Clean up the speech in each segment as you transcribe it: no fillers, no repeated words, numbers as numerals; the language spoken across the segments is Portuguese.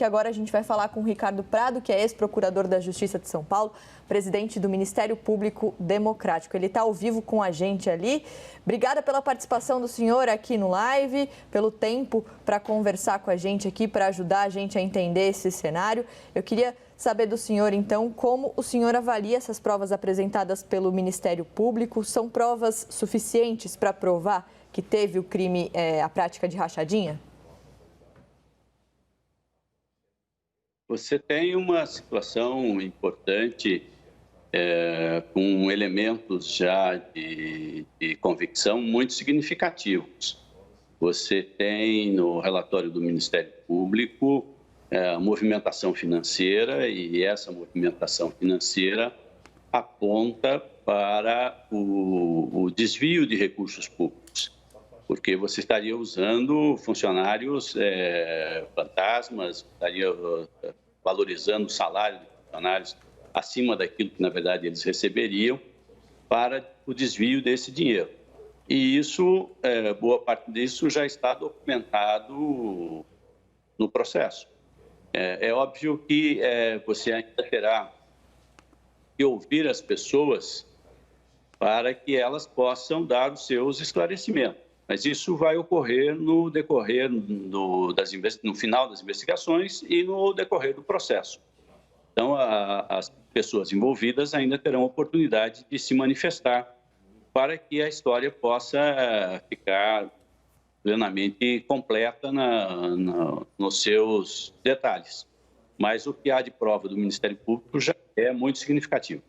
porque agora a gente vai falar com o Ricardo Prado, que é ex-procurador da Justiça de São Paulo, presidente do Ministério Público Democrático. Ele está ao vivo com a gente ali. Obrigada pela participação do senhor aqui no live, pelo tempo para conversar com a gente aqui, para ajudar a gente a entender esse cenário. Eu queria saber do senhor, então, como o senhor avalia essas provas apresentadas pelo Ministério Público. São provas suficientes para provar que teve o crime, a prática de rachadinha? Você tem uma situação importante com elementos já de convicção muito significativos. Você tem no relatório do Ministério Público movimentação financeira, e essa movimentação financeira aponta para o desvio de recursos públicos, porque você estaria usando funcionários fantasmas, estaria valorizando o salário de funcionários acima daquilo que, na verdade, eles receberiam para o desvio desse dinheiro. E isso, boa parte disso já está documentado no processo. É óbvio que você ainda terá que ouvir as pessoas para que elas possam dar os seus esclarecimentos. Mas isso vai ocorrer no decorrer no final das investigações e no decorrer do processo. Então, as pessoas envolvidas ainda terão oportunidade de se manifestar para que a história possa ficar plenamente completa nos seus detalhes. Mas o que há de prova do Ministério Público já é muito significativo.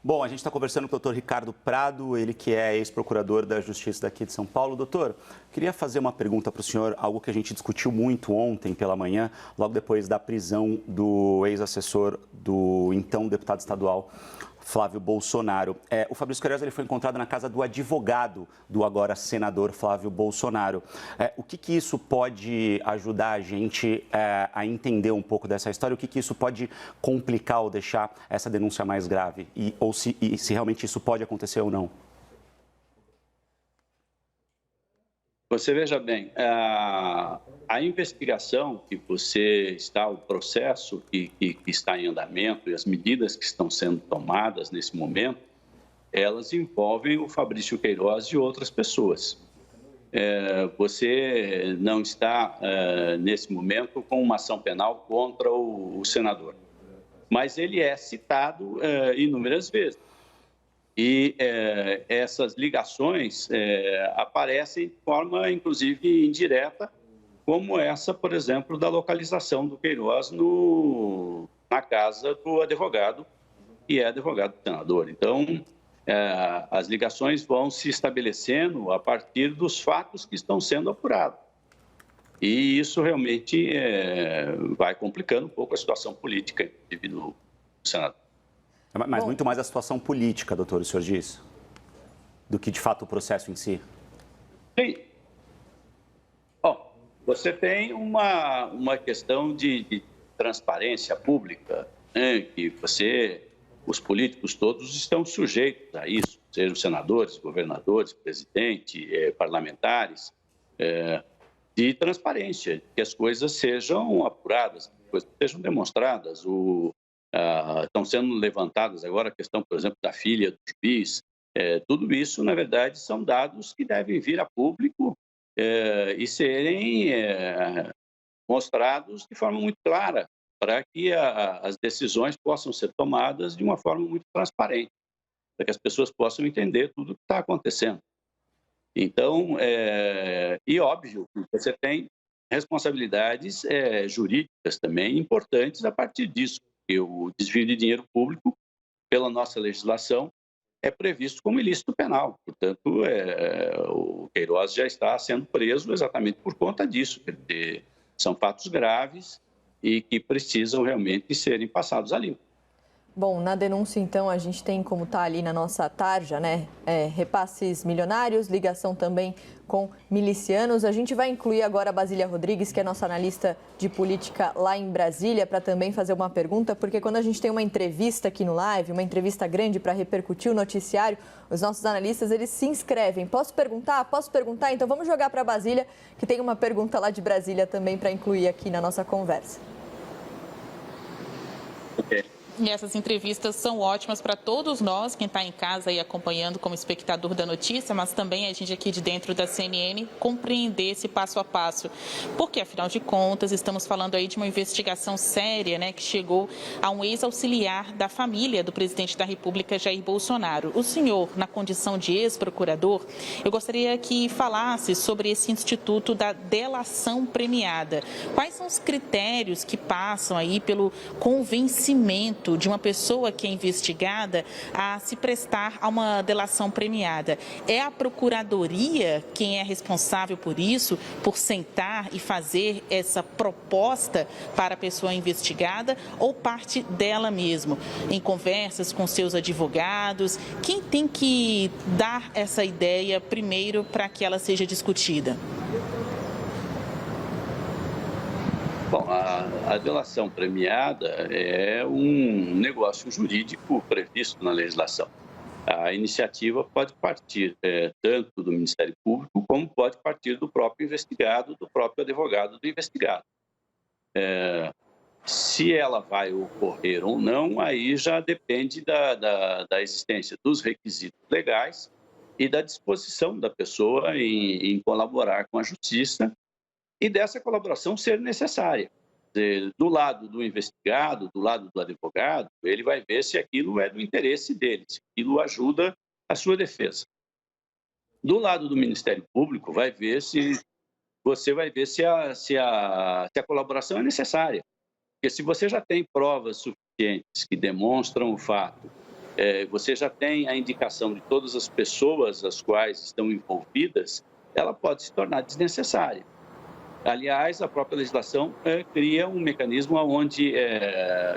Bom, a gente está conversando com o doutor Ricardo Prado, ele que é ex-procurador da Justiça daqui de São Paulo. Doutor, queria fazer uma pergunta para o senhor, algo que a gente discutiu muito ontem pela manhã, logo depois da prisão do ex-assessor do então deputado estadual Flávio Bolsonaro. O Fabrício Queiroz ele foi encontrado na casa do advogado do agora senador Flávio Bolsonaro. O que isso pode ajudar a gente a entender um pouco dessa história? O que isso pode complicar ou deixar essa denúncia mais grave? Se realmente isso pode acontecer ou não? Você veja bem, a investigação que o processo que está em andamento e as medidas que estão sendo tomadas nesse momento, elas envolvem o Fabrício Queiroz e outras pessoas. Você não está, nesse momento, com uma ação penal contra o senador, mas ele é citado inúmeras vezes. E essas ligações aparecem de forma, inclusive, indireta, como essa, por exemplo, da localização do Queiroz na casa do advogado, que é advogado do senador. Então, as ligações vão se estabelecendo a partir dos fatos que estão sendo apurados. E isso realmente vai complicando um pouco a situação política, inclusive, do senador. Mas muito mais a situação política, doutor, o senhor diz, do que, de fato, o processo em si? Sim. Bom, você tem uma questão de transparência pública, né, que os políticos todos estão sujeitos a isso, sejam senadores, governadores, presidente, parlamentares, de transparência, que as coisas sejam apuradas, que as coisas sejam demonstradas. Estão sendo levantadas agora a questão, por exemplo, da filha do juiz. Tudo isso, na verdade, são dados que devem vir a público e serem mostrados de forma muito clara, para que as decisões possam ser tomadas de uma forma muito transparente, para que as pessoas possam entender tudo o que está acontecendo. Então, e óbvio, você tem responsabilidades jurídicas também importantes a partir disso. Porque o desvio de dinheiro público, pela nossa legislação, é previsto como ilícito penal. Portanto, o Queiroz já está sendo preso exatamente por conta disso, porque são fatos graves e que precisam realmente serem passados a limpo. Bom, na denúncia, então, a gente tem como está ali na nossa tarja, né? Repasses milionários, ligação também com milicianos. A gente vai incluir agora a Basília Rodrigues, que é nossa analista de política lá em Brasília, para também fazer uma pergunta, porque quando a gente tem uma entrevista aqui no live, uma entrevista grande para repercutir o noticiário, os nossos analistas, eles se inscrevem. Posso perguntar? Posso perguntar? Então vamos jogar para a Basília, que tem uma pergunta lá de Brasília também para incluir aqui na nossa conversa. E essas entrevistas são ótimas para todos nós, quem está em casa e acompanhando como espectador da notícia, mas também a gente aqui de dentro da CNN compreender esse passo a passo. Porque, afinal de contas, estamos falando aí de uma investigação séria, né, que chegou a um ex-auxiliar da família do presidente da República, Jair Bolsonaro. O senhor, na condição de ex-procurador, eu gostaria que falasse sobre esse instituto da delação premiada. Quais são os critérios que passam aí pelo convencimento de uma pessoa que é investigada a se prestar a uma delação premiada? É a Procuradoria quem é responsável por isso, por sentar e fazer essa proposta para a pessoa investigada, ou parte dela mesmo? Em conversas com seus advogados, quem tem que dar essa ideia primeiro para que ela seja discutida? Bom, a delação premiada é um negócio jurídico previsto na legislação. A iniciativa pode partir tanto do Ministério Público, como pode partir do próprio investigado, do próprio advogado do investigado. Se ela vai ocorrer ou não, aí já depende da existência dos requisitos legais e da disposição da pessoa em colaborar com a justiça, e dessa colaboração ser necessária. Do lado do investigado, do lado do advogado, ele vai ver se aquilo é do interesse dele, se aquilo ajuda a sua defesa. Do lado do Ministério Público, vai ver se a colaboração é necessária. Porque se você já tem provas suficientes que demonstram o fato, você já tem a indicação de todas as pessoas as quais estão envolvidas, ela pode se tornar desnecessária. Aliás, a própria legislação cria um mecanismo onde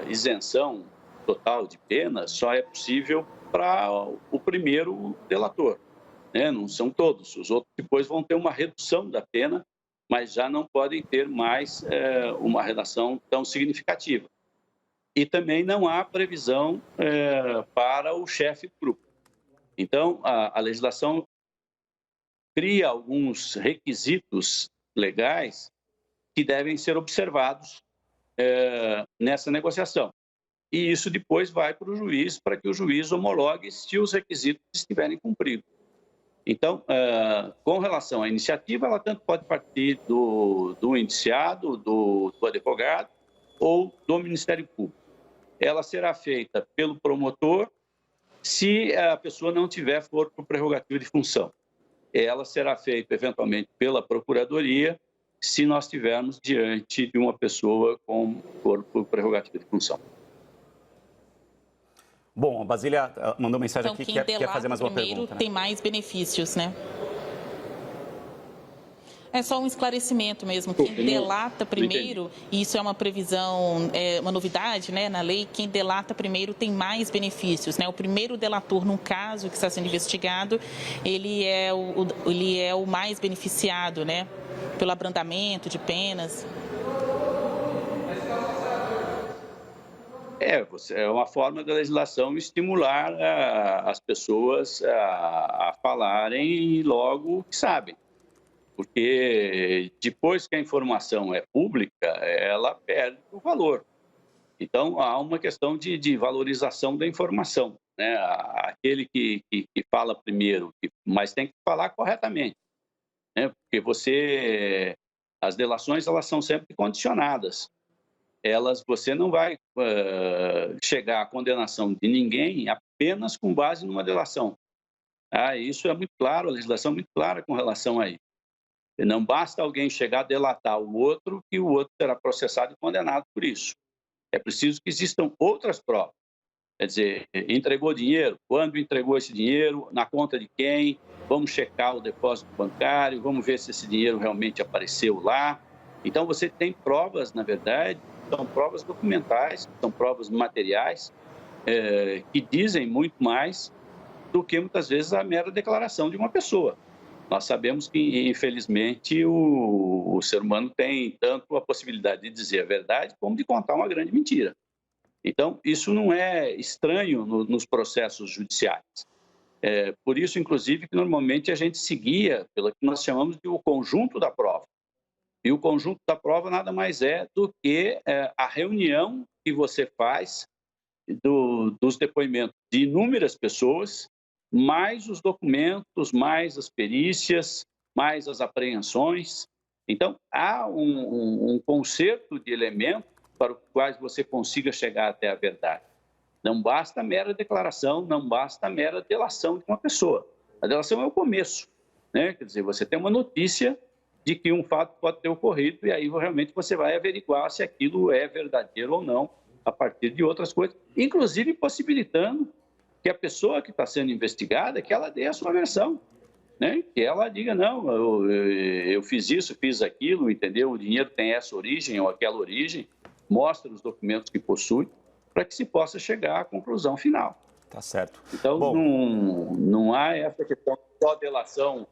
isenção total de pena só é possível para o primeiro delator, né? Não são todos. Os outros depois vão ter uma redução da pena, mas já não podem ter mais uma redação tão significativa. E também não há previsão para o chefe do grupo. Então, a legislação cria alguns requisitos legais que devem ser observados nessa negociação. E isso depois vai para o juiz, para que o juiz homologue se os requisitos estiverem cumpridos. Então, com relação à iniciativa, ela tanto pode partir do indiciado, do advogado ou do Ministério Público. Ela será feita pelo promotor se a pessoa não tiver corpo prerrogativo de função. Ela será feita, eventualmente, pela Procuradoria, se nós estivermos diante de uma pessoa com corpo prerrogativo de função. Bom, a Basília mandou mensagem então, aqui que quer fazer mais uma pergunta. Tem mais benefícios, né? É só um esclarecimento mesmo. Quem delata primeiro, e isso é uma previsão, uma novidade, né, na lei, quem delata primeiro tem mais benefícios, né? O primeiro delator, num caso que está sendo investigado, ele é o mais beneficiado, né? Pelo abrandamento de penas. É uma forma da legislação estimular as pessoas a falarem logo o que sabem. Porque depois que a informação é pública, ela perde o valor. Então, há uma questão de valorização da informação, né? Aquele que fala primeiro, mas tem que falar corretamente, né? Porque as delações, elas são sempre condicionadas. Você não vai chegar à condenação de ninguém apenas com base numa delação. Isso é muito claro, a legislação é muito clara com relação a isso. Não basta alguém chegar a delatar o outro, que o outro será processado e condenado por isso. É preciso que existam outras provas. Quer dizer, entregou dinheiro, quando entregou esse dinheiro, na conta de quem, vamos checar o depósito bancário, vamos ver se esse dinheiro realmente apareceu lá. Então, você tem provas, na verdade, são provas documentais, são provas materiais, que dizem muito mais do que, muitas vezes, a mera declaração de uma pessoa. Nós sabemos que, infelizmente, o ser humano tem tanto a possibilidade de dizer a verdade como de contar uma grande mentira. Então, isso não é estranho nos processos judiciais. Por isso, inclusive, que normalmente a gente seguia pelo que nós chamamos de o conjunto da prova. E o conjunto da prova nada mais é do que a reunião que você faz dos depoimentos de inúmeras pessoas, mais os documentos, mais as perícias, mais as apreensões. Então, há um concerto de elementos para os quais você consiga chegar até a verdade. Não basta a mera declaração, não basta a mera delação de uma pessoa. A delação é o começo, né? Quer dizer, você tem uma notícia de que um fato pode ter ocorrido e aí realmente você vai averiguar se aquilo é verdadeiro ou não a partir de outras coisas, inclusive possibilitando que a pessoa que está sendo investigada, que ela dê a sua versão, né? Que ela diga, não, eu fiz isso, fiz aquilo, entendeu? O dinheiro tem essa origem ou aquela origem, mostra os documentos que possui, para que se possa chegar à conclusão final. Tá certo. Então, não há essa questão de só delação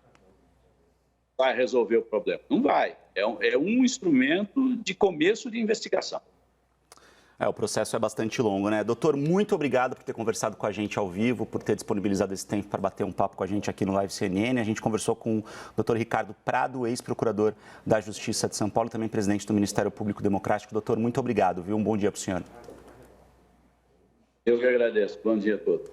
vai resolver o problema. Não vai. É um instrumento de começo de investigação. O processo é bastante longo, né? Doutor, muito obrigado por ter conversado com a gente ao vivo, por ter disponibilizado esse tempo para bater um papo com a gente aqui no Live CNN. A gente conversou com o doutor Ricardo Prado, ex-procurador da Justiça de São Paulo, também presidente do Ministério Público Democrático. Doutor, muito obrigado, viu? Um bom dia para o senhor. Eu que agradeço. Bom dia a todos.